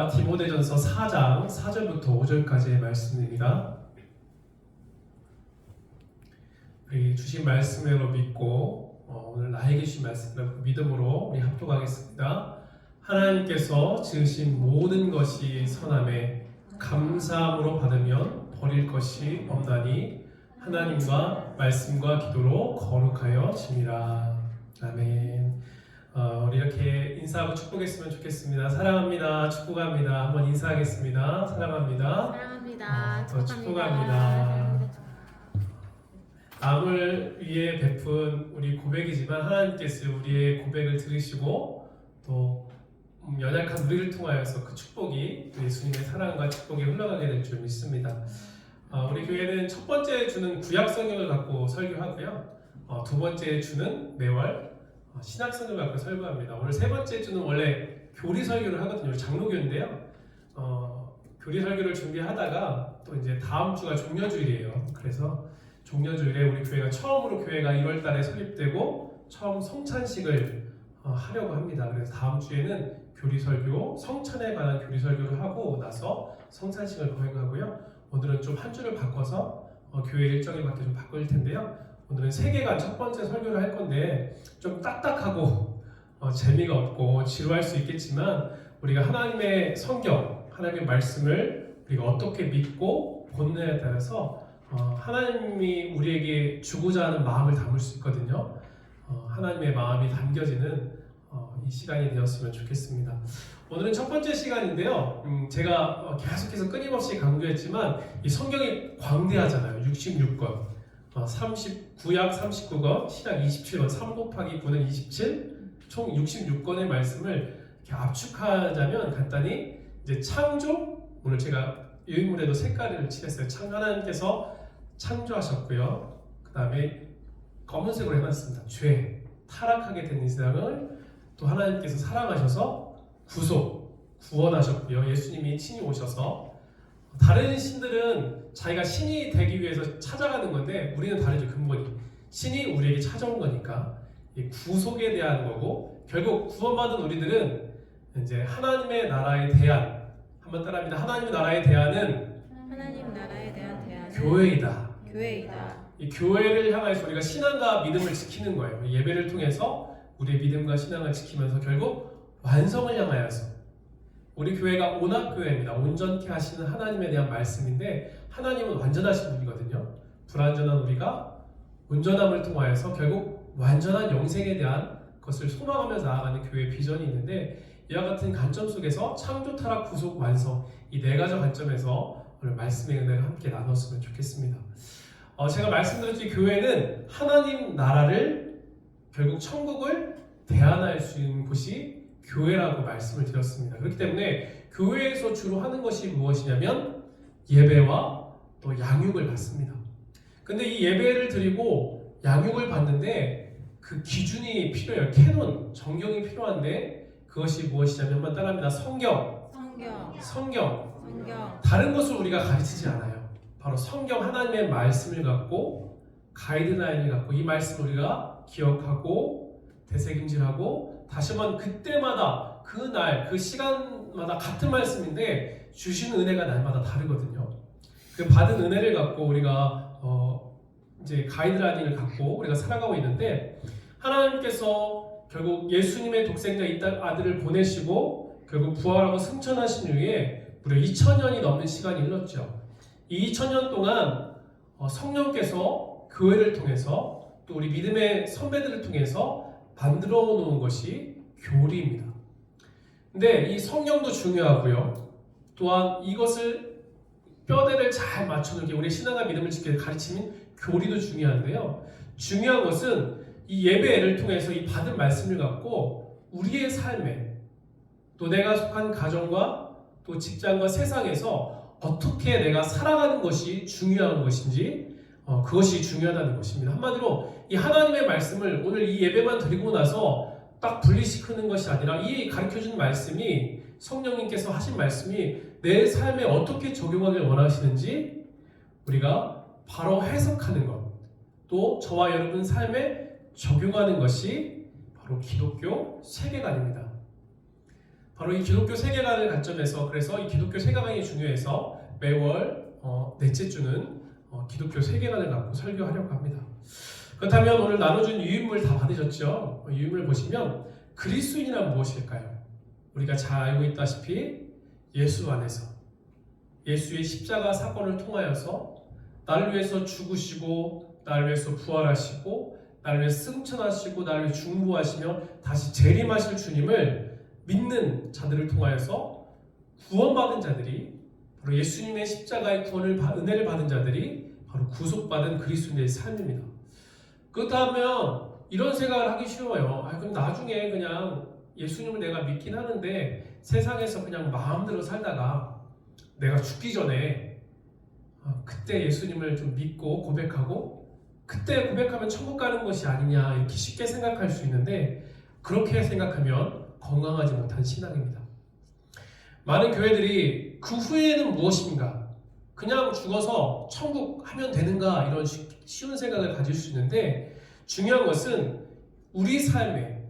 디모데전서 4장 4절부터 5절까지의 말씀입니다. 우리 주신 말씀으로 믿고 오늘 나에게 주신 말씀으로 믿음으로 우리 합독하겠습니다. 하나님께서 지으신 모든 것이 선함에 감사함으로 받으면 버릴 것이 없나니 하나님과 말씀과 기도로 거룩하여 지니라. 아멘. 우리 이렇게 인사하고 축복했으면 좋겠습니다. 사랑합니다. 축복합니다. 한번 인사하겠습니다. 사랑합니다. 사랑합니다. 더 축복합니다. 남을 위해 베푼 우리 고백이지만 하나님께서 우리의 고백을 들으시고 또 연약한 우리를 통하여서 그 축복이 예수님의 사랑과 축복이 흘러가게 될 줄 믿습니다. 우리 교회는 첫 번째 주는 구약 성경을 갖고 설교하고요. 두 번째 주는 매월 신약 성경을 갖고 설교합니다. 오늘 세 번째 주는 원래 교리 설교를 하거든요. 장로교인데요. 교리 설교를 준비하다가 또 이제 다음 주가 종려주일이에요. 그래서 종려주일에 우리 교회가 처음으로 교회가 1월달에 설립되고 처음 성찬식을 하려고 합니다. 그래서 다음 주에는 교리 설교, 성찬에 관한 교리 설교를 하고 나서 성찬식을 거행하고요. 오늘은 좀 한 주를 바꿔서 교회 일정에 맞게 좀 바꿀 텐데요. 오늘은 세계관 첫 번째 설교를 할 건데 좀 딱딱하고 재미가 없고 지루할 수 있겠지만 우리가 하나님의 성경, 하나님의 말씀을 우리가 어떻게 믿고 본느냐에 따라서 하나님이 우리에게 주고자 하는 마음을 담을 수 있거든요. 하나님의 마음이 담겨지는 이 시간이 되었으면 좋겠습니다. 오늘은 첫 번째 시간인데요. 제가 계속해서 끊임없이 강조했지만 이 성경이 광대하잖아요. 66권, 9약 39권, 신약 27권, 3 곱하기 9는 27, 총 66권의 말씀을 이렇게 압축하자면 간단히 이제 창조, 오늘 제가 유인물에도 색깔을 칠했어요. 하나님께서 창조하셨고요. 그 다음에 검은색으로 해놨습니다. 죄, 타락하게 된 이 세상을 또 하나님께서 사랑하셔서 구원하셨고요. 예수님이 친히 오셔서 다른 신들은 자기가 신이 되기 위해서 찾아가는 건데 우리는 다르죠. 근본이 신이 우리에게 찾아온 거니까 이 구속에 대한 거고 결국 구원받은 우리들은 이제 하나님의 나라에 대한 한번 따라합니다. 하나님의 나라에 대한은 하나님 나라에 대한 대안은 교회이다. 이 교회를 향해서 우리가 신앙과 믿음을 지키는 거예요. 예배를 통해서 우리의 믿음과 신앙을 지키면서 결국 완성을 향하여서 우리 교회가 온합교회입니다. 온전케 하시는 하나님에 대한 말씀인데 하나님은 완전하신 분이거든요. 불완전한 우리가 온전함을 통하여서 결국 완전한 영생에 대한 것을 소망하면서 나아가는 교회의 비전이 있는데 이와 같은 관점 속에서 창조, 타락, 구속, 완성 이 네 가지 관점에서 오늘 말씀의 은혜를 함께 나눴으면 좋겠습니다. 제가 말씀드렸듯이 교회는 하나님 나라를 결국 천국을 대안할 수 있는 곳이 교회라고 말씀을 드렸습니다. 그렇기 때문에 교회에서 주로 하는 것이 무엇이냐면 예배와 또 양육을 받습니다. 근데 이 예배를 드리고 양육을 받는데 그 기준이 필요해요. 캐논, 정경이 필요한데 그것이 무엇이냐면 한번 따라합니다. 성경. 다른 것을 우리가 가르치지 않아요. 바로 성경 하나님의 말씀을 갖고 가이드라인을 갖고 이 말씀을 우리가 기억하고 되새김질하고 다시 한번 그때마다 그날 그 시간마다 같은 말씀인데 주시는 은혜가 날마다 다르거든요. 그 받은 은혜를 갖고 우리가 이제 가이드라인을 갖고 우리가 살아가고 있는데 하나님께서 결국 예수님의 독생자 이 아들을 보내시고 결국 부활하고 승천하신 후에 무려 2000년이 넘는 시간이 흘렀죠. 이 2000년 동안 성령께서 교회를 통해서 또 우리 믿음의 선배들을 통해서 만들어 놓은 것이 교리입니다. 근데 이 성령도 중요하고요. 또한 이것을 뼈대를 잘 맞춰놓기 우리 신앙과 믿음을 지키는 가르치는 교리도 중요한데요. 중요한 것은 이 예배를 통해서 이 받은 말씀을 갖고 우리의 삶에 또 내가 속한 가정과 또 직장과 세상에서 어떻게 내가 살아가는 것이 중요한 것인지 그것이 중요하다는 것입니다. 한마디로 이 하나님의 말씀을 오늘 이 예배만 드리고 나서 딱 분리시키는 것이 아니라 이 가르쳐주는 말씀이 성령님께서 하신 말씀이 내 삶에 어떻게 적용하길 원하시는지 우리가 바로 해석하는 것, 또 저와 여러분 삶에 적용하는 것이 바로 기독교 세계관입니다. 바로 이 기독교 세계관을 관점에서 그래서 이 기독교 세계관이 중요해서 매월 넷째 주는 기독교 세계관을 갖고 설교하려고 합니다. 그렇다면 오늘 나눠준 유인물 다 받으셨죠? 유인물 보시면 그리스도인이란 무엇일까요? 우리가 잘 알고 있다시피 예수 안에서 예수의 십자가 사건을 통하여서 나를 위해서 죽으시고 나를 위해서 부활하시고 나를 위해서 승천하시고 나를 위해서 중보하시며 다시 재림하실 주님을 믿는 자들을 통하여서 구원받은 자들이 바로 예수님의 십자가의 은혜를 받은 자들이 바로 구속받은 그리스도인의 삶입니다. 그렇다면 이런 생각을 하기 쉬워요. 그럼 나중에 그냥 예수님을 내가 믿긴 하는데 세상에서 그냥 마음대로 살다가 내가 죽기 전에 그때 예수님을 좀 믿고 고백하고 그때 고백하면 천국 가는 것이 아니냐 이렇게 쉽게 생각할 수 있는데 그렇게 생각하면 건강하지 못한 신앙입니다. 많은 교회들이 그 후에는 무엇인가 그냥 죽어서 천국 하면 되는가 이런 쉬운 생각을 가질 수 있는데 중요한 것은 우리 삶에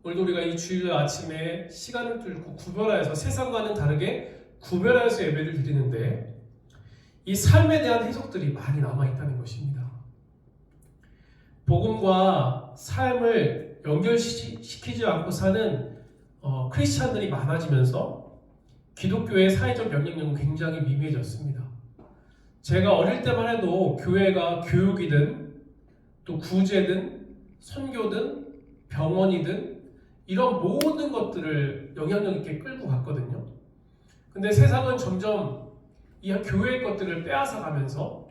오늘도 우리가 이 주일 아침에 시간을 뚫고 구별하여서 세상과는 다르게 구별하여서 예배를 드리는데 이 삶에 대한 해석들이 많이 남아있다는 것입니다. 복음과 삶을 연결시키지 않고 사는 크리스찬들이 많아지면서 기독교의 사회적 영향력은 굉장히 미미해졌습니다. 제가 어릴 때만 해도 교회가 교육이든 또 구제든 선교든 병원이든 이런 모든 것들을 영향력 있게 끌고 갔거든요. 근데 세상은 점점 이 교회의 것들을 빼앗아 가면서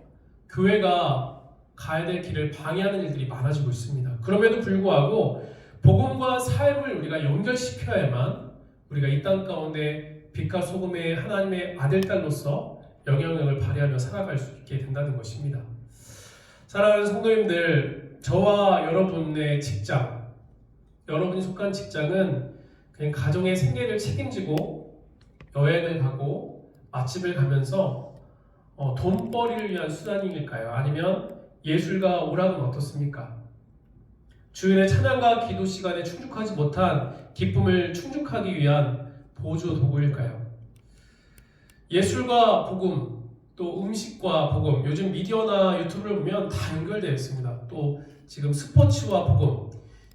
교회가 가야 될 길을 방해하는 일들이 많아지고 있습니다. 그럼에도 불구하고 복음과 삶을 우리가 연결시켜야만 우리가 이 땅 가운데 빛과 소금의 하나님의 아들, 딸로서 영향력을 발휘하며 살아갈 수 있게 된다는 것입니다. 사랑하는 성도님들, 저와 여러분의 직장, 여러분이 속한 직장은 그냥 가정의 생계를 책임지고 여행을 가고 맛집을 가면서 돈벌이를 위한 수단일까요? 아니면 예술가 오락은 어떻습니까? 주일의 찬양과 기도 시간에 충족하지 못한 기쁨을 충족하기 위한 보조 도구일까요? 예술과 복음, 또 음식과 복음, 요즘 미디어나 유튜브를 보면 다 연결되어 있습니다. 또 지금 스포츠와 복음,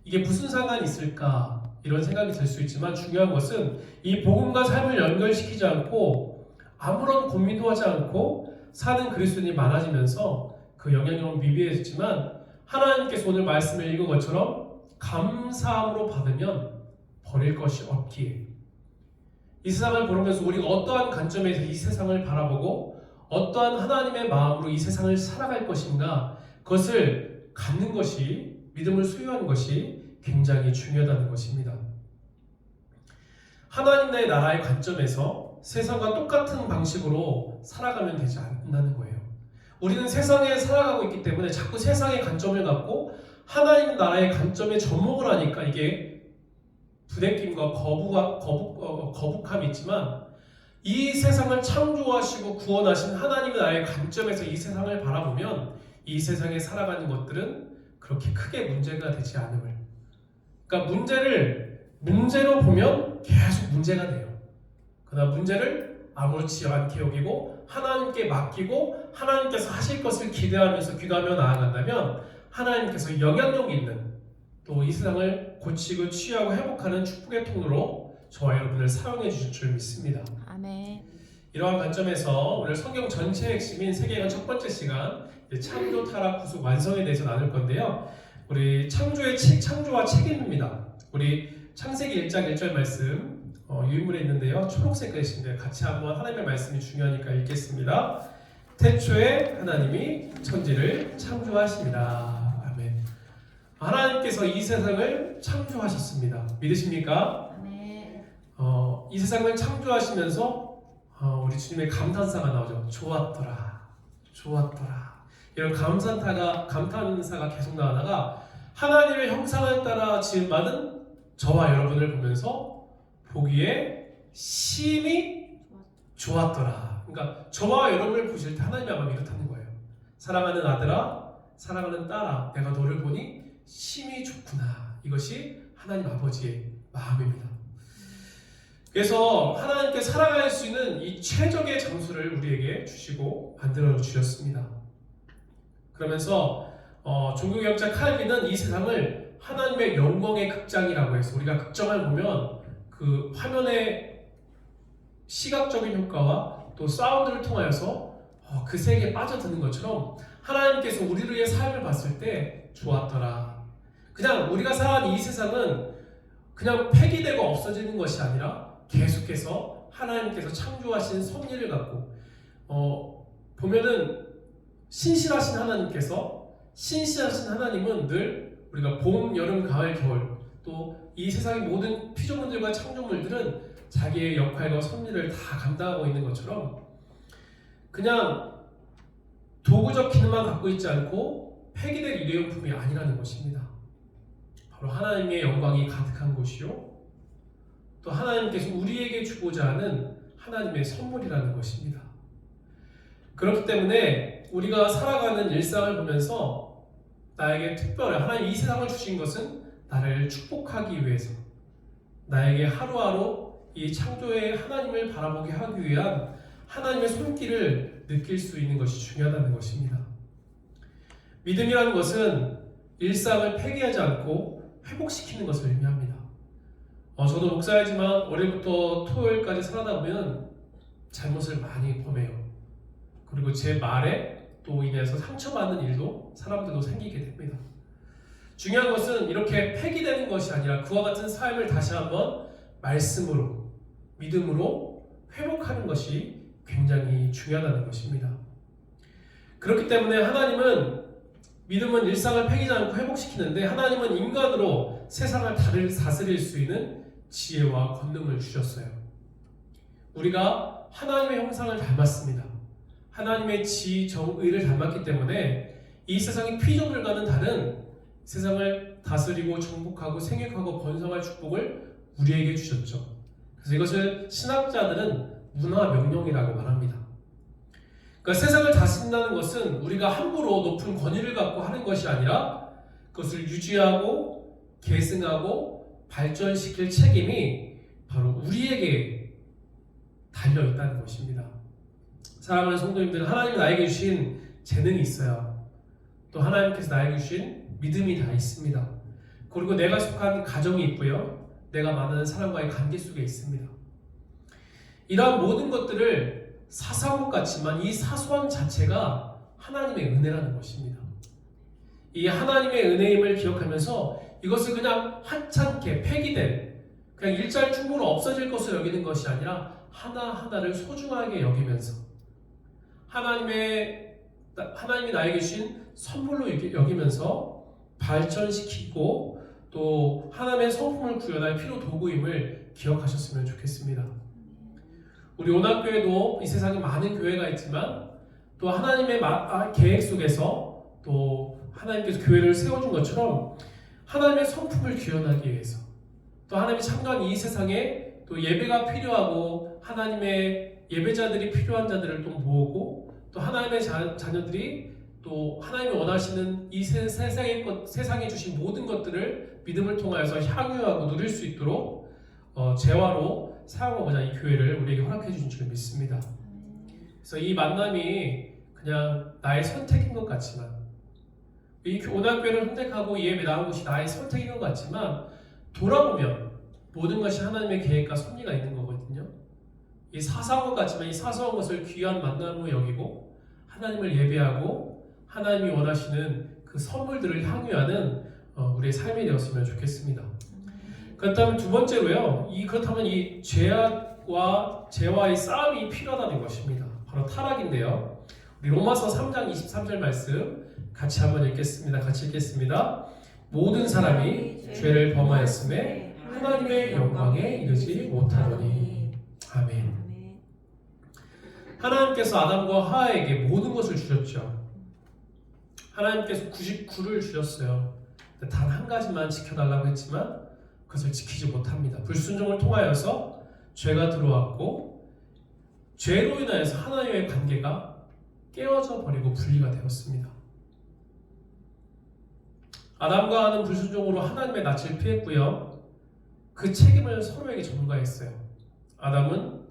이게 무슨 상관이 있을까? 이런 생각이 들 수 있지만 중요한 것은 이 복음과 삶을 연결시키지 않고 아무런 고민도 하지 않고 사는 그리스도인이 많아지면서 그 영향력은 미비해졌지만 하나님께서 오늘 말씀을 읽은 것처럼 감사함으로 받으면 버릴 것이 없기에 이 세상을 보면서 우리가 어떠한 관점에서 이 세상을 바라보고 어떠한 하나님의 마음으로 이 세상을 살아갈 것인가 그것을 갖는 것이 믿음을 소유하는 것이 굉장히 중요하다는 것입니다. 하나님의 나라의 관점에서 세상과 똑같은 방식으로 살아가면 되지 않는다는 거예요. 우리는 세상에 살아가고 있기 때문에 자꾸 세상의 관점을 갖고 하나님 나라의 관점에 접목을 하니까 이게 부대낌과 거북함이 있지만 이 세상을 창조하시고 구원하신 하나님의 나라의 관점에서 이 세상을 바라보면 이 세상에 살아가는 것들은 그렇게 크게 문제가 되지 않음을. 그러니까 문제로 보면 계속 문제가 돼요. 그러나 문제를 아무렇지 않게 여기고 하나님께 맡기고 하나님께서 하실 것을 기대하면서 귀감하며 나아간다면 하나님께서 영향력 있는 또 이 세상을 고치고 치유하고 회복하는 축복의 통로로 저와 여러분을 사용해 주실 줄 믿습니다. 아멘. 이러한 관점에서 오늘 성경 전체의 핵심인 세계관 첫 번째 시간 창조, 타락, 구속, 완성에 대해서 나눌 건데요. 우리 창조와 책임입니다. 우리 창세기 1장 1절 말씀 유인물에 있는데요. 초록색 글씨인데 같이 한번 하나님의 말씀이 중요하니까 읽겠습니다. 태초에 하나님이 천지를 창조하십니다. 아멘. 하나님께서 이 세상을 창조하셨습니다. 믿으십니까? 아멘. 이 세상을 창조하시면서 우리 주님의 감탄사가 나오죠. 좋았더라. 이런 감탄사가 계속 나오다가 하나님의 형상을 따라 지음받은 저와 여러분을 보면서 보기에 심히 좋았더라. 그러니까 저와 여러분을 보실 때 하나님의 마음이 이렇다는 거예요. 사랑하는 아들아, 사랑하는 딸아, 내가 너를 보니 심히 좋구나. 이것이 하나님 아버지의 마음입니다. 그래서 하나님께 살아갈 수 있는 이 최적의 장소를 우리에게 주시고 만들어 주셨습니다. 그러면서 종교개혁자 칼빈은 이 세상을 하나님의 영광의 극장이라고 해서 우리가 극장을 보면 그 화면의 시각적인 효과와 또 사운드를 통하여서 그 세계에 빠져드는 것처럼 하나님께서 우리의 삶을 봤을 때 좋았더라. 그냥 우리가 살아가는 이 세상은 그냥 폐기되고 없어지는 것이 아니라 계속해서 하나님께서 창조하신 섭리를 갖고 보면은 신실하신 하나님은 늘 우리가 봄, 여름, 가을, 겨울 또 이 세상의 모든 피조물들과 창조물들은 자기의 역할과 섭리를 다 감당하고 있는 것처럼 그냥 도구적 기능만 갖고 있지 않고 폐기될 일회용품이 아니라는 것입니다. 바로 하나님의 영광이 가득한 곳이요 또 하나님께서 우리에게 주고자 하는 하나님의 선물이라는 것입니다. 그렇기 때문에 우리가 살아가는 일상을 보면서 나에게 특별한 하나님 이 세상을 주신 것은 나를 축복하기 위해서 나에게 하루하루 이 창조의 하나님을 바라보게 하기 위한 하나님의 손길을 느낄 수 있는 것이 중요하다는 것입니다. 믿음이라는 것은 일상을 폐기하지 않고 회복시키는 것을 의미합니다. 저도 목사이지만 월요일부터 토요일까지 살아다 보면 잘못을 많이 범해요. 그리고 제 말에 또 인해서 상처받는 일도 사람들도 생기게 됩니다. 중요한 것은 이렇게 폐기되는 것이 아니라 그와 같은 삶을 다시 한번 말씀으로 믿음으로 회복하는 것이 굉장히 중요하다는 것입니다. 그렇기 때문에 믿음은 일상을 폐기하지 않고 회복시키는데 하나님은 인간으로 세상을 다스릴 수 있는 지혜와 권능을 주셨어요. 우리가 하나님의 형상을 닮았습니다. 하나님의 지, 정, 의를 닮았기 때문에 이 세상의 피조물과는 다른 세상을 다스리고 정복하고 생육하고 번성할 축복을 우리에게 주셨죠. 그래서 이것을 신학자들은 문화 명령이라고 말합니다. 그러니까 세상을 다스린다는 것은 우리가 함부로 높은 권위를 갖고 하는 것이 아니라 그것을 유지하고 계승하고 발전시킬 책임이 바로 우리에게 달려있다는 것입니다. 사랑하는 성도님들은 하나님이 나에게 주신 재능이 있어요. 또 하나님께서 나에게 주신 믿음이 다 있습니다. 그리고 내가 속한 가정이 있고요. 내가 많은 사람과의 관계 속에 있습니다. 이러한 모든 것들을 사소한 것 같지만 이 사소한 자체가 하나님의 은혜라는 것입니다. 이 하나님의 은혜임을 기억하면서 이것을 그냥 하찮게 폐기된 그냥 일잘충으로 없어질 것을 여기는 것이 아니라 하나하나를 소중하게 여기면서 하나님이 나에게 주신 선물로 여기면서 발전시키고 또 하나님의 성품을 구현할 필요 도구임을 기억하셨으면 좋겠습니다. 우리 온학교에도 이 세상에 많은 교회가 있지만 또 하나님의 계획 속에서 또 하나님께서 교회를 세워준 것처럼 하나님의 성품을 구현하기 위해서 또 하나님이 참여한 이 세상에 또 예배가 필요하고 하나님의 예배자들이 필요한 자들을 또 모으고 또 하나님의 자녀들이 또 하나님이 원하시는 이 세상에 주신 모든 것들을 믿음을 통하여서 향유하고 누릴 수 있도록 재화로 사용하고자 이 교회를 우리에게 허락해 주신 줄 믿습니다. 그래서 이 만남이 그냥 나의 선택인 것 같지만 이 온학교를 선택하고 이 예배 나온 것이 나의 선택인 것 같지만 돌아보면 모든 것이 하나님의 계획과 섭리가 있는 거거든요. 이 사소한 것 같지만 이 사소한 것을 귀한 만남으로 여기고 하나님을 예배하고 하나님이 원하시는 그 선물들을 향유하는 우리의 삶이 되었으면 좋겠습니다. 그렇다면 두 번째로요. 그렇다면 이 죄와의 싸움이 필요하다는 것입니다. 바로 타락인데요. 우리 로마서 3장 23절 말씀 같이 한번 읽겠습니다. 같이 읽겠습니다. 모든 사람이 죄를 범하였음에 하나님의 영광에 이르지 못하더니. 아멘. 하나님께서 아담과 하와에게 모든 것을 주셨죠. 하나님께서 99를 주셨어요. 단 한 가지만 지켜달라고 했지만 그것을 지키지 못합니다. 불순종을 통하여서 죄가 들어왔고 죄로 인하여서 하나님의 관계가 깨어져 버리고 분리가 되었습니다. 아담과 하와는 불순종으로 하나님의 낯을 피했고요. 그 책임을 서로에게 전가했어요. 아담은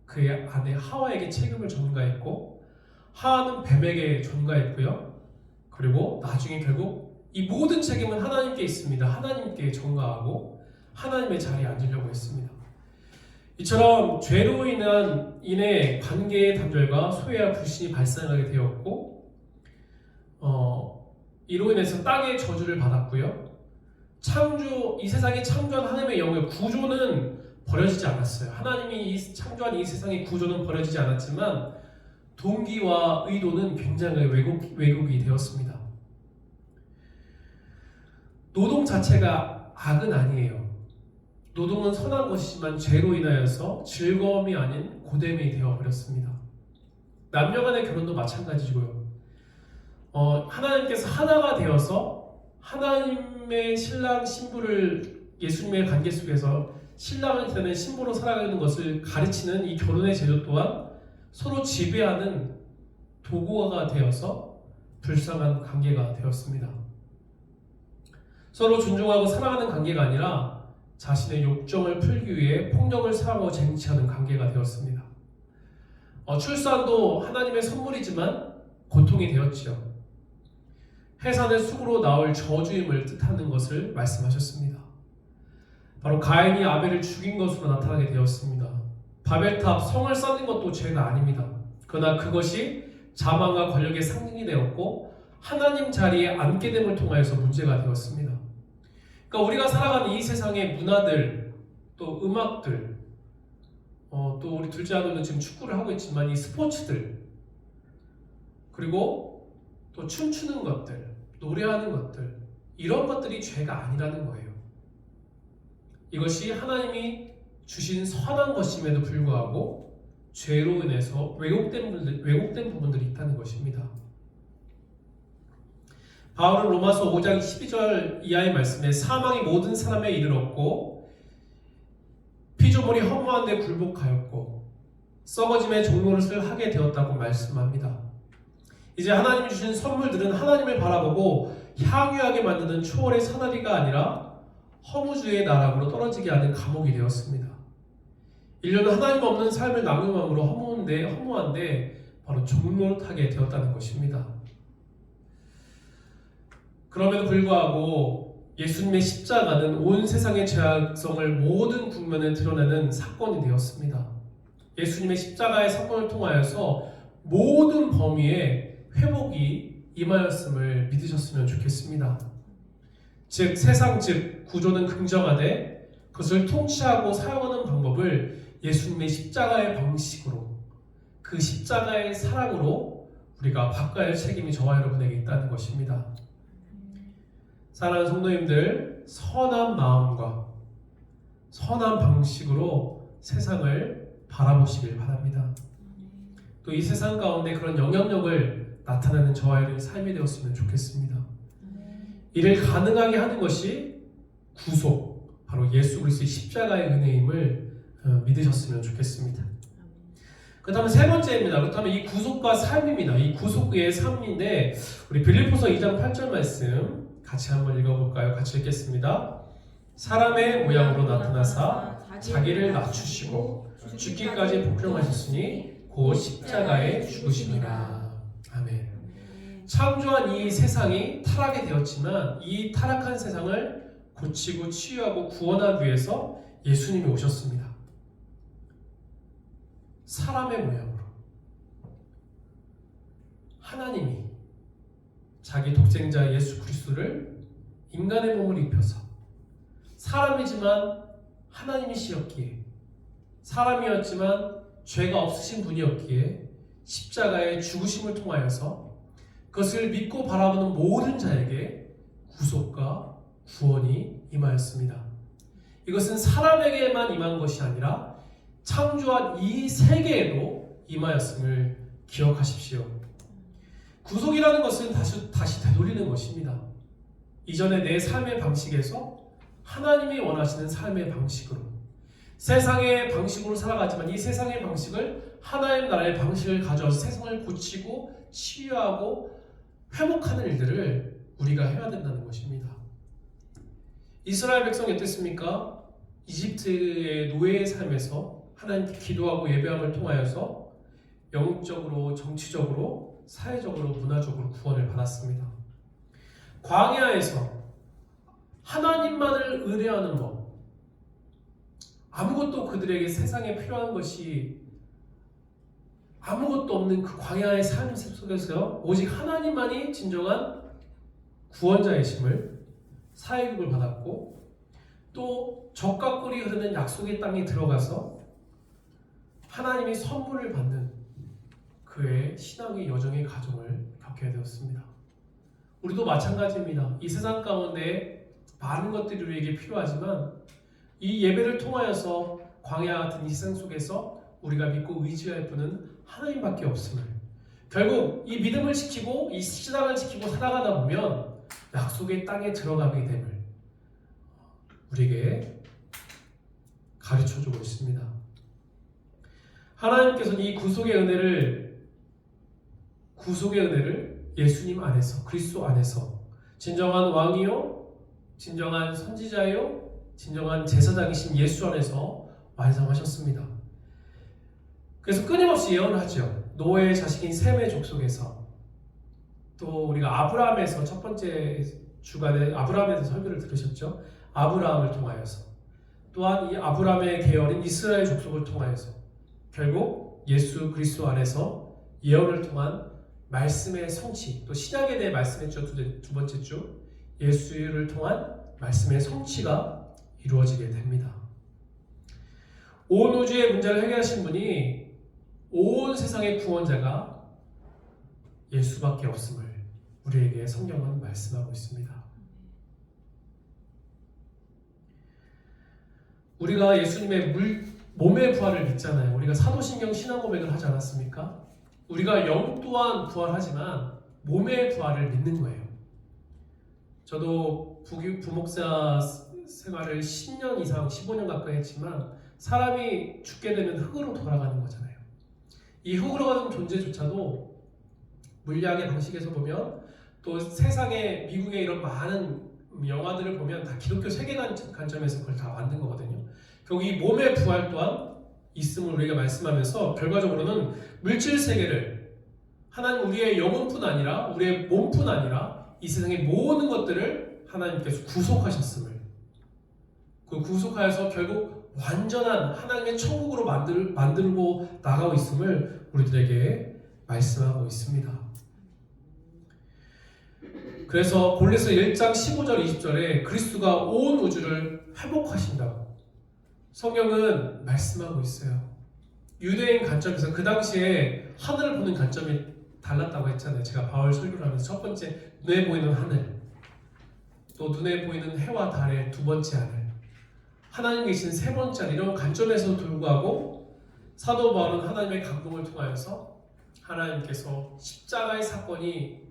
그의 아내 하와에게 책임을 전가했고 하와는 뱀에게 전가했고요. 그리고 나중에 결국 이 모든 책임은 하나님께 있습니다. 하나님께 전가하고 하나님의 자리에 앉으려고 했습니다. 이처럼 죄로 인해 관계의 단절과 소외와 불신이 발생하게 되었고 이로 인해서 땅의 저주를 받았고요. 이 세상에 창조한 하나님의 영의 구조는 버려지지 않았어요. 하나님이 창조한 이 세상의 구조는 버려지지 않았지만 동기와 의도는 굉장히 왜곡이 되었습니다. 노동 자체가 악은 아니에요. 노동은 선한 것이지만 죄로 인하여서 즐거움이 아닌 고됨이 되어버렸습니다. 남녀 간의 결혼도 마찬가지고요. 하나님께서 하나가 되어서 하나님의 신랑 신부를 예수님의 관계 속에서 신랑을 되는 신부로 살아가는 것을 가르치는 이 결혼의 제도 또한 서로 지배하는 도구가 되어서 불쌍한 관계가 되었습니다. 서로 존중하고 사랑하는 관계가 아니라 자신의 욕정을 풀기 위해 폭력을 사용하고 쟁취하는 관계가 되었습니다. 출산도 하나님의 선물이지만 고통이 되었지요. 해산의 숙으로 나올 저주임을 뜻하는 것을 말씀하셨습니다. 바로 가인이 아벨을 죽인 것으로 나타나게 되었습니다. 바벨탑 성을 쌓는 것도 죄가 아닙니다. 그러나 그것이 자만과 권력의 상징이 되었고 하나님 자리에 앉게 됨을 통하여서 문제가 되었습니다. 그러니까 우리가 살아가는 이 세상의 문화들, 또 음악들, 또 우리 둘째 아들은 지금 축구를 하고 있지만 이 스포츠들, 그리고 또 춤추는 것들, 노래하는 것들, 이런 것들이 죄가 아니라는 거예요. 이것이 하나님이 주신 선한 것임에도 불구하고 죄로 인해서 왜곡된 부분들이 있다는 것입니다. 바울은 로마서 5장 12절 이하의 말씀에 사망이 모든 사람에 이르렀고 피조물이 허무한 데 굴복하였고 썩어짐의 종노릇을 하게 되었다고 말씀합니다. 이제 하나님이 주신 선물들은 하나님을 바라보고 향유하게 만드는 초월의 사다리가 아니라 허무주의 나락으로 떨어지게 하는 감옥이 되었습니다. 인류는 하나님 없는 삶을 낙용함으로 허무한데 바로 종노릇하게 되었다는 것입니다. 그럼에도 불구하고 예수님의 십자가는 온 세상의 죄악성을 모든 국면에 드러내는 사건이 되었습니다. 예수님의 십자가의 사건을 통하여서 모든 범위에 회복이 임하였음을 믿으셨으면 좋겠습니다. 즉 세상 구조는 긍정하되 그것을 통치하고 사용하는 방법을 예수님의 십자가의 방식으로 그 십자가의 사랑으로 우리가 바꿔야 할 책임이 저와 여러분에게 있다는 것입니다. 사랑하는 성도님들, 선한 마음과 선한 방식으로 세상을 바라보시길 바랍니다. 또 이 세상 가운데 그런 영향력을 나타내는 저와 여러분의 삶이 되었으면 좋겠습니다. 이를 가능하게 하는 것이 구속, 바로 예수 그리스도의 십자가의 은혜임을 믿으셨으면 좋겠습니다. 그렇다면 세 번째입니다. 그렇다면 이 구속과 삶입니다. 이 구속의 삶인데 우리 빌립보서 2장 8절 말씀 같이 한번 읽어볼까요? 같이 읽겠습니다. 사람의 모양으로 나타나사 자기를 낮추시고 죽기까지 복종하셨으니 곧 십자가에 죽으심이라. 아멘. 창조한 이 세상이 타락이 되었지만 이 타락한 세상을 고치고 치유하고 구원하기 위해서 예수님이 오셨습니다. 사람의 모양으로 하나님이 자기 독생자 예수 그리스도를 인간의 몸을 입혀서 사람이지만 하나님이시였기에 사람이었지만 죄가 없으신 분이었기에 십자가의 죽으심을 통하여서 그것을 믿고 바라보는 모든 자에게 구속과 구원이 임하였습니다. 이것은 사람에게만 임한 것이 아니라 창조한 이 세계에도 임하였음을 기억하십시오. 구속이라는 것은 다시 되돌리는 것입니다. 이전에 내 삶의 방식에서 하나님이 원하시는 삶의 방식으로 세상의 방식으로 살아가지만 이 세상의 방식을 하나님 나라의 방식을 가져와서 세상을 고치고 치유하고 회복하는 일들을 우리가 해야 된다는 것입니다. 이스라엘 백성이 어땠습니까? 이집트의 노예의 삶에서 하나님께 기도하고 예배함을 통하여서 영적으로, 정치적으로, 사회적으로, 문화적으로 구원을 받았습니다. 광야에서 하나님만을 의뢰하는 법, 아무것도 그들에게 세상에 필요한 것이 아무것도 없는 그 광야의 삶 속에서 오직 하나님만이 진정한 구원자이심을 사회국을 받았고, 또 젖과 꿀이 흐르는 약속의 땅에 들어가서 하나님의 선물을 받는 그의 신앙의 여정의 과정을 겪게 되었습니다. 우리도 마찬가지입니다. 이 세상 가운데 많은 것들이 우리에게 필요하지만 이 예배를 통하여서 광야 같은 이 세상 속에서 우리가 믿고 의지할 분은 하나님밖에 없음을, 결국 이 믿음을 지키고 이 신앙을 지키고 살아가다 보면 약속의 땅에 들어가게 됨을 우리에게 가르쳐주고 있습니다. 하나님께서는 이 구속의 은혜를 예수님 안에서, 그리스도 안에서 진정한 왕이요, 진정한 선지자요, 진정한 제사장이신 예수 안에서 완성하셨습니다. 그래서 끊임없이 예언을 하죠. 노아의 자식인 셈의 족속에서, 또 우리가 아브라함에서 첫 번째 주간에 아브라함에서 설교를 들으셨죠. 아브라함을 통하여서, 또한 이 아브라함의 계열인 이스라엘 족속을 통하여서, 결국 예수 그리스도 안에서 예언을 통한 말씀의 성취, 또 신약에 대해 말씀했죠. 두 번째 주 예수를 통한 말씀의 성취가 이루어지게 됩니다. 온 우주의 문제를 해결하신 분이 온 세상의 구원자가 예수밖에 없음을 우리에게 성경은 말씀하고 있습니다. 우리가 예수님의 몸의 부활을 믿잖아요. 우리가 사도신경 신앙 고백을 하지 않았습니까? 우리가 영 또한 부활하지만 몸의 부활을 믿는 거예요. 저도 부목사 생활을 10년 이상, 15년 가까이 했지만 사람이 죽게 되면 흙으로 돌아가는 거잖아요. 이 흙으로 가는 존재조차도 물리학의 방식에서 보면, 또 세상의 미국의 이런 많은 영화들을 보면 다 기독교 세계관 관점에서 그걸 다 만든 거거든요. 결국 이 몸의 부활 또한 있음을 우리가 말씀하면서 결과적으로는 물질 세계를, 하나님 우리의 영혼뿐 아니라 우리의 몸뿐 아니라 이 세상의 모든 것들을 하나님께서 구속하셨음을, 그 구속하여서 결국 완전한 하나님의 천국으로 만들고 나가고 있음을 우리들에게 말씀하고 있습니다. 그래서 골로새 1장 15절 20절에 그리스도가 온 우주를 회복하신다고 성경은 말씀하고 있어요. 유대인 관점에서 그 당시에 하늘을 보는 관점이 달랐다고 했잖아요. 제가 바울 설교를 하면서 첫 번째 눈에 보이는 하늘, 또 눈에 보이는 해와 달의 두 번째 하늘, 하나님 계신 세 번째 하늘, 이런 관점에서 불구하고 사도 바울은 하나님의 감동을 통하여서 하나님께서 십자가의 사건이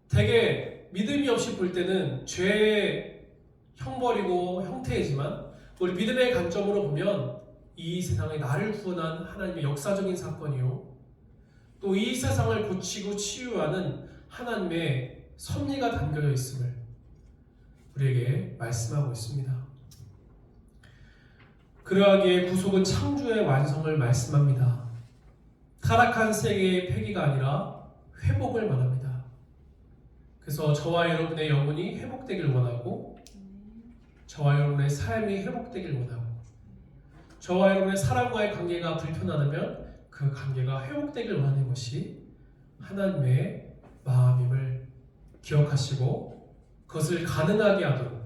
되게 믿음이 없이 볼 때는 죄의 형벌이고 형태이지만, 우리 믿음의 관점으로 보면 이 세상에 나를 구원한 하나님의 역사적인 사건이요, 또 이 세상을 고치고 치유하는 하나님의 섭리가 담겨져 있음을 우리에게 말씀하고 있습니다. 그러하기에 구속은 창조의 완성을 말씀합니다. 타락한 세계의 폐기가 아니라 회복을 말합니다. 그래서 저와 여러분의 영혼이 회복되길 원하고, 저와 여러분의 삶이 회복되길 원하고, 저와 여러분의 사람과의 관계가 불편하다면 그 관계가 회복되길 원하는 것이 하나님의 마음임을 기억하시고, 그것을 가능하게 하도록,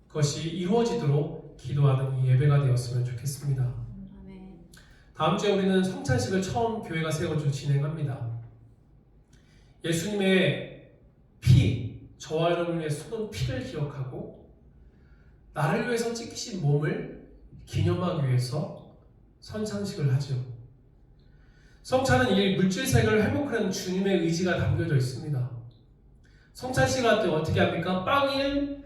그것이 이루어지도록 기도하는 이 예배가 되었으면 좋겠습니다. 다음 주에 우리는 성찬식을 처음 교회가 세워주고 진행합니다. 예수님의 피, 저와 여러분의 쏟은 피를 기억하고 나를 위해서 찢기신 몸을 기념하기 위해서 성찬식을 하죠. 성찬은 이 물질세계를 회복하는 주님의 의지가 담겨져 있습니다. 성찬식 할 때 어떻게 합니까? 빵일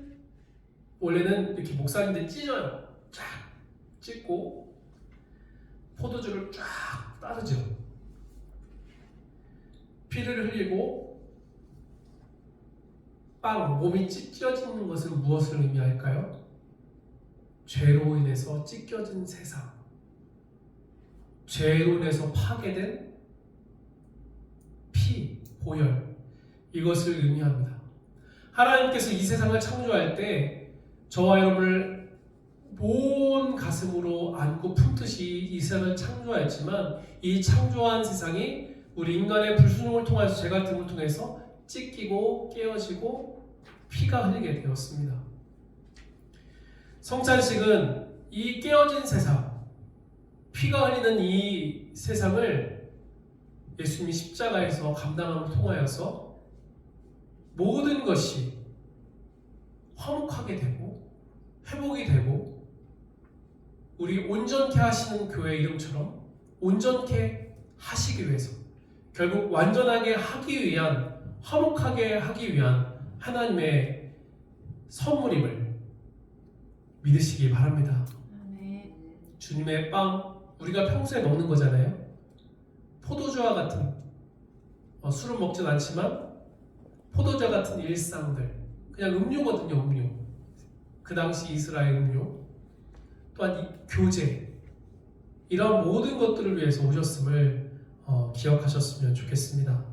원래는 이렇게 목사님들 찢어요. 쫙 찢고 포도주를 쫙 따르죠. 피를 흘리고 빵, 몸이 찢겨지는 것은 무엇을 의미할까요? 죄로 인해서 찢겨진 세상, 죄로 인해서 파괴된 피, 보혈, 이것을 의미합니다. 하나님께서 이 세상을 창조할 때 저와 여러분을 온 가슴으로 안고 품듯이 이 세상을 창조하였지만 이 창조한 세상이 우리 인간의 불순종을 통해서 죄 같은 걸 통해서 찢기고 깨어지고 피가 흘리게 되었습니다. 성찬식은 이 깨어진 세상, 피가 흘리는 이 세상을 예수님이 십자가에서 감당함을 통하여서 모든 것이 화목하게 되고 회복이 되고 우리 온전케 하시는 교회 이름처럼 온전케 하시기 위해서 결국 완전하게 하기 위한 화목하게 하기 위한 하나님의 선물임을 믿으시기 바랍니다. 아멘. 주님의 빵 우리가 평소에 먹는 거잖아요. 포도주와 같은 술은 먹진 않지만 포도주와 같은 일상들 그냥 음료거든요. 음료. 그 당시 이스라엘 음료 또한 이 교제 이런 모든 것들을 위해서 오셨음을 기억하셨으면 좋겠습니다.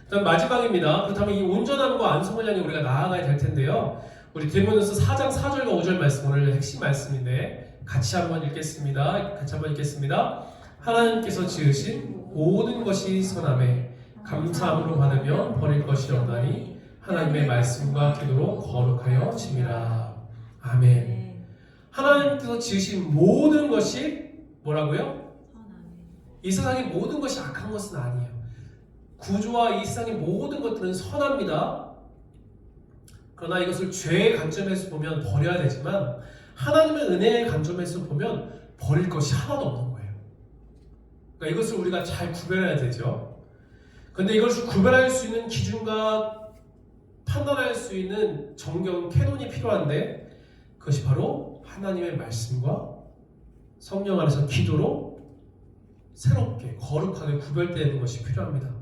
그다음 마지막입니다. 그렇다면 이 온전함과 안성을 향해 우리가 나아가야 될 텐데요. 우리 디모데후서 4장 4절과 5절 말씀 오늘 핵심 말씀인데 같이 한번 읽겠습니다. 하나님께서 지으신 모든 것이 선함에 감사함으로 받으면 버릴 것이 없나니 하나님의 말씀과 기도로 거룩하여 짐이라. 아멘. 하나님께서 지으신 모든 것이 뭐라고요? 이 세상의 모든 것이 악한 것은 아니에요. 구조와 이 세상의 모든 것들은 선합니다. 그러나 이것을 죄의 관점에서 보면 버려야 되지만 하나님의 은혜의 관점에서 보면 버릴 것이 하나도 없는 거예요. 그러니까 이것을 우리가 잘 구별해야 되죠. 그런데 이것을 구별할 수 있는 기준과 판단할 수 있는 정경 캐논이 필요한데 그것이 바로 하나님의 말씀과 성령 안에서 기도로 새롭게 거룩하게 구별되는 것이 필요합니다.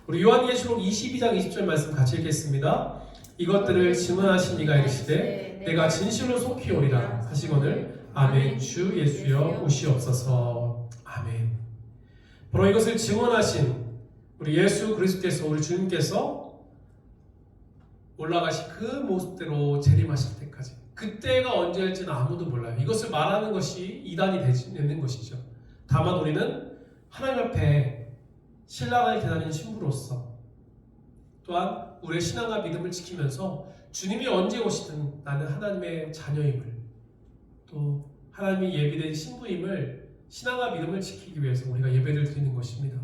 우리 요한계시록 22장 20절 말씀 같이 읽겠습니다. 이것들을 증언하신 이가 이르시되 내가 진실로 속히 오리라 하시거늘 아멘. 주 예수여 오시옵소서. 아멘. 바로 이것을 증언하신 우리 예수 그리스도께서 우리 주님께서 올라가신 그 모습대로 재림하실 때까지 그때가 언제일지는 아무도 몰라요. 이것을 말하는 것이 이단이 되는 것이죠. 다만 우리는 하나님 앞에 신랑을 기다리는 신부로서 또한 우리의 신앙과 믿음을 지키면서 주님이 언제 오시든 나는 하나님의 자녀임을 또 하나님이 예비된 신부임을 신앙과 믿음을 지키기 위해서 우리가 예배를 드리는 것입니다.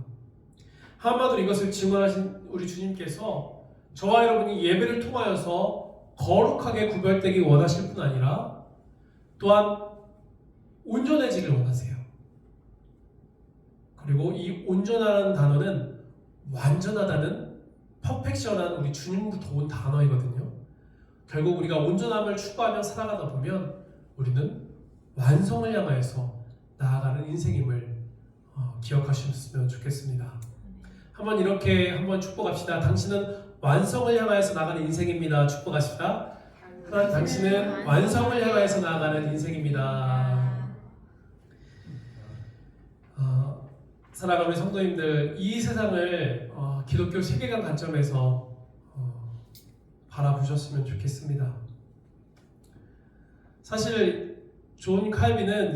한마디로 이것을 증언하신 우리 주님께서 저와 여러분이 예배를 통하여서 거룩하게 구별되기 원하실 뿐 아니라 또한 온전해지길 원하세요. 그리고 이 온전하다는 단어는 완전하다는 퍼펙션한 우리 주님부터 온 단어이거든요. 결국 우리가 온전함을 추구하며 살아가다 보면 우리는 완성을 향하여서 나아가는 인생임을 기억하셨으면 좋겠습니다. 한번 이렇게 한번 축복합시다. 당신은 완성을 향하여서 나가는 인생입니다. 축복하십시다. 하나님, 당신은 완성을 향하여서 나아가는 인생입니다. 사랑하는 우리 성도님들, 이 세상을 기독교 세계관 관점에서 바라보셨으면 좋겠습니다. 사실 존 칼빈은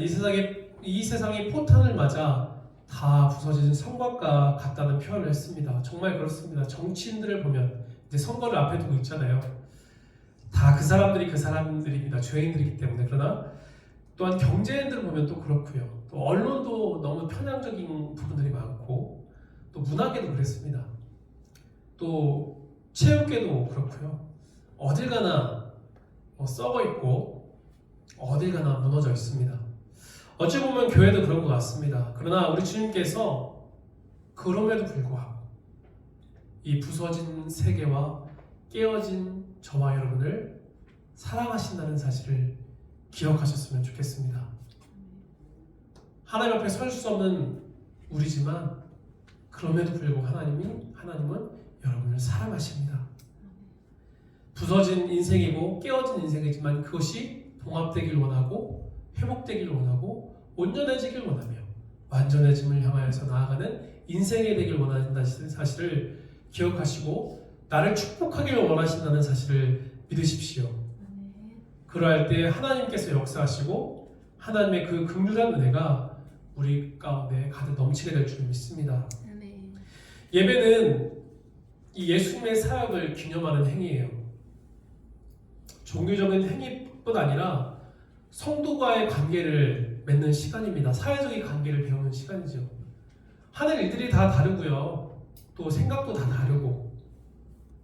이 세상이 포탄을 맞아 다 부서진 성곽과 같다는 표현을 했습니다. 정말 그렇습니다. 정치인들을 보면 이제 선거를 앞에 두고 있잖아요. 다 그 사람들입니다. 죄인들이기 때문에. 그러나 또한 경제인들을 보면 또 그렇고요. 또 언론도 너무 편향적인 부분들이 많고 또 문화계도 그랬습니다. 또 체육계도 그렇고요. 어딜 가나 썩어 있고 어딜 가나 무너져 있습니다. 어찌 보면 교회도 그런 것 같습니다. 그러나 우리 주님께서 그럼에도 불구하고 이 부서진 세계와 깨어진 저와 여러분을 사랑하신다는 사실을 기억하셨으면 좋겠습니다. 하나님 앞에 설 수 없는 우리지만 그럼에도 불구하고 하나님은 여러분을 사랑하십니다. 부서진 인생이고 깨어진 인생이지만 그것이 봉합되길 원하고 회복되길 원하고 온전해지길 원하며 완전해짐을 향하여서 나아가는 인생이 되길 원하신다는 사실을 기억하시고 나를 축복하기를 원하신다는 사실을 믿으십시오. 그러할 때 하나님께서 역사하시고 하나님의 그 긍휼한 은혜가 우리 가운데 가득 넘치게 될 줄 믿습니다. 아멘. 예배는 이 예수님의 사역을 기념하는 행위예요. 종교적인 행위뿐 아니라 성도와의 관계를 맺는 시간입니다. 사회적인 관계를 배우는 시간이죠. 하는 일들이 다 다르고요. 또 생각도 다 다르고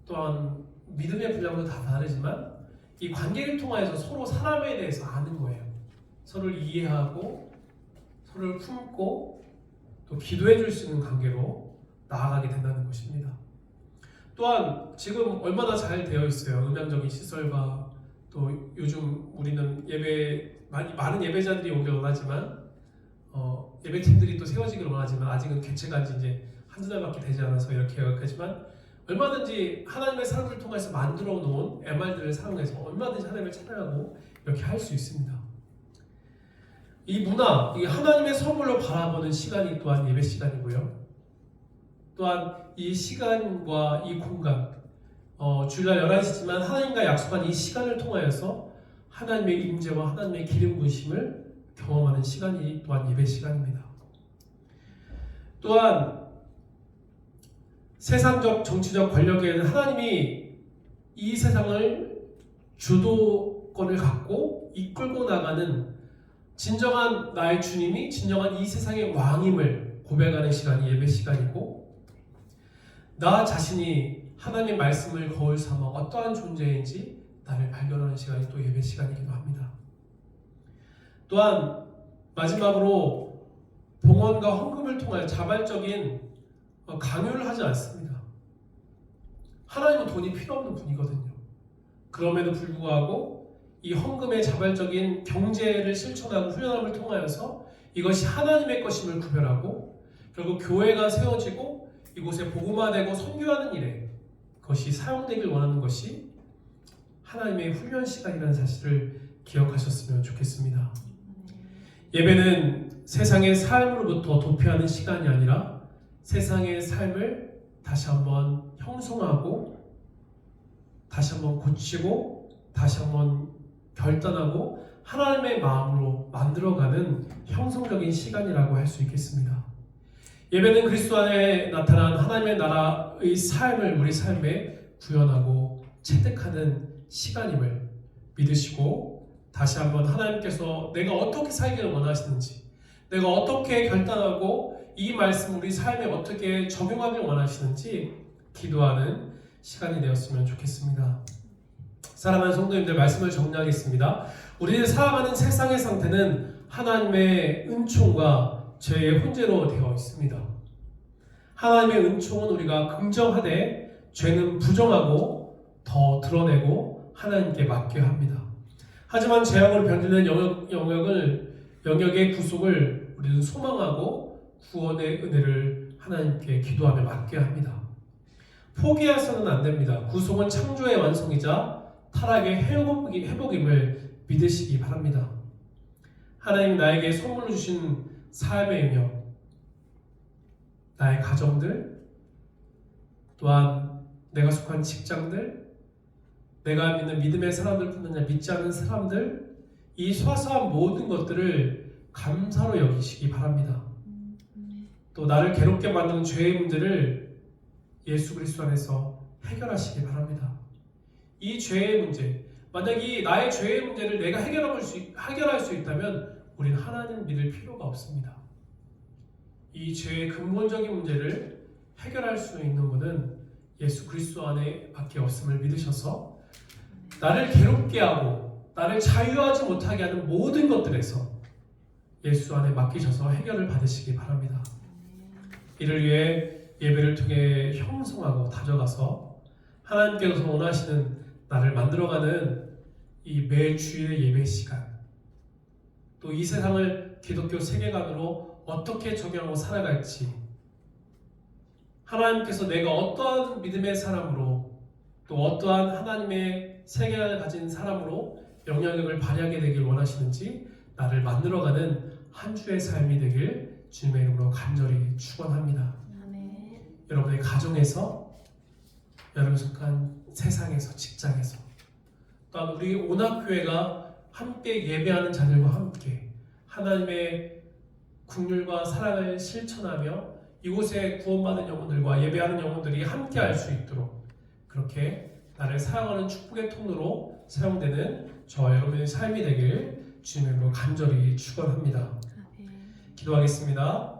또한 믿음의 분량도 다 다르지만 이 관계를 통하여서 서로 사람에 대해서 아는 거예요. 서로를 이해하고 서로를 품고 또 기도해 줄 수 있는 관계로 나아가게 된다는 것입니다. 또한 지금 얼마나 잘 되어 있어요. 음향적인 시설과 또 요즘 우리는 많은 예배자들이 오길 원하지만 예배팀들이 또 세워지길 원하지만 아직은 개최가 이제 한두 달밖에 되지 않아서 이렇게 하지만 얼마든지 하나님의 사람들을 통해서 만들어 놓은 MR들을 사용해서 얼마든지 하나님을 찬양하고 이렇게 할 수 있습니다. 이 문화, 이 하나님의 선물로 바라보는 시간이 또한 예배 시간이고요. 또한 이 시간과 이 공간, 주일날 11시지만 하나님과 약속한 이 시간을 통하여서 하나님의 임재와 하나님의 기름 부으심을 경험하는 시간이 또한 예배 시간입니다. 또한 세상적 정치적 권력에는 하나님이 이 세상을 주도권을 갖고 이끌고 나가는 진정한 나의 주님이 진정한 이 세상의 왕임을 고백하는 시간이 예배 시간이고 나 자신이 하나님의 말씀을 거울 삼아 어떠한 존재인지 나를 발견하는 시간이 또 예배 시간이기도 합니다. 또한 마지막으로 봉헌과 헌금을 통하여 자발적인 강요를 하지 않습니다. 하나님은 돈이 필요 없는 분이거든요. 그럼에도 불구하고 이 헌금의 자발적인 경제를 실천하고 훈련함을 통하여서 이것이 하나님의 것임을 구별하고 결국 교회가 세워지고 이곳에 복음화되고 선교하는 일에 그것이 사용되길 원하는 것이 하나님의 훈련 시간이라는 사실을 기억하셨으면 좋겠습니다. 예배는 세상의 삶으로부터 도피하는 시간이 아니라 세상의 삶을 다시 한번 형성하고 다시 한번 고치고 다시 한번 결단하고 하나님의 마음으로 만들어가는 형성적인 시간이라고 할 수 있겠습니다. 예배는 그리스도 안에 나타난 하나님의 나라의 삶을 우리 삶에 구현하고 체득하는 시간임을 믿으시고 다시 한번 하나님께서 내가 어떻게 살기를 원하시는지 내가 어떻게 결단하고 이 말씀 우리 삶에 어떻게 적용하길 원하시는지 기도하는 시간이 되었으면 좋겠습니다. 사랑하는 성도님들 말씀을 정리하겠습니다. 우리를 살아가는 세상의 상태는 하나님의 은총과 죄의 혼재로 되어 있습니다. 하나님의 은총은 우리가 긍정하되 죄는 부정하고 더 드러내고 하나님께 맡겨야 합니다. 하지만 죄악으로 변질된 영역의 구속을 우리는 소망하고 구원의 은혜를 하나님께 기도하며 맡겨야 합니다. 포기해서는 안 됩니다. 구속은 창조의 완성이자 타락의 회복임을 믿으시기 바랍니다. 하나님 나에게 선물로 주신 삶의 영역, 나의 가정들, 또한 내가 속한 직장들, 내가 믿는 믿음의 사람들뿐 아니라 믿지 않는 사람들, 이 소소한 모든 것들을 감사로 여기시기 바랍니다. 또 나를 괴롭게 만드는 죄의 문제를 예수 그리스도 안에서 해결하시기 바랍니다. 이 죄의 문제, 만약에 나의 죄의 문제를 내가 해결할 수 있다면 우리는 하나님 믿을 필요가 없습니다. 이 죄의 근본적인 문제를 해결할 수 있는 분은 예수 그리스도 안에 밖에 없음을 믿으셔서 나를 괴롭게 하고 나를 자유하지 못하게 하는 모든 것들에서 예수 안에 맡기셔서 해결을 받으시기 바랍니다. 이를 위해 예배를 통해 형성하고 다져가서 하나님께서 원하시는 나를 만들어가는 이 매주의 예배 시간, 또 이 세상을 기독교 세계관으로 어떻게 적용하고 살아갈지, 하나님께서 내가 어떠한 믿음의 사람으로 또 어떠한 하나님의 세계관을 가진 사람으로 영향력을 발휘하게 되길 원하시는지 나를 만들어가는 한 주의 삶이 되길 주님의 이름으로 간절히 축원합니다. 아멘. 여러분의 가정에서, 여러분 속한 세상에서, 직장에서, 또한 우리 온학교회가 함께 예배하는 자들과 함께 하나님의 긍휼과 사랑을 실천하며 이곳에 구원받은 영혼들과 예배하는 영혼들이 함께 할 수 있도록 그렇게 나를 사랑하는 축복의 통로로 사용되는 저와 여러분의 삶이 되길 주님으로 간절히 축원합니다. 아멘. 기도하겠습니다.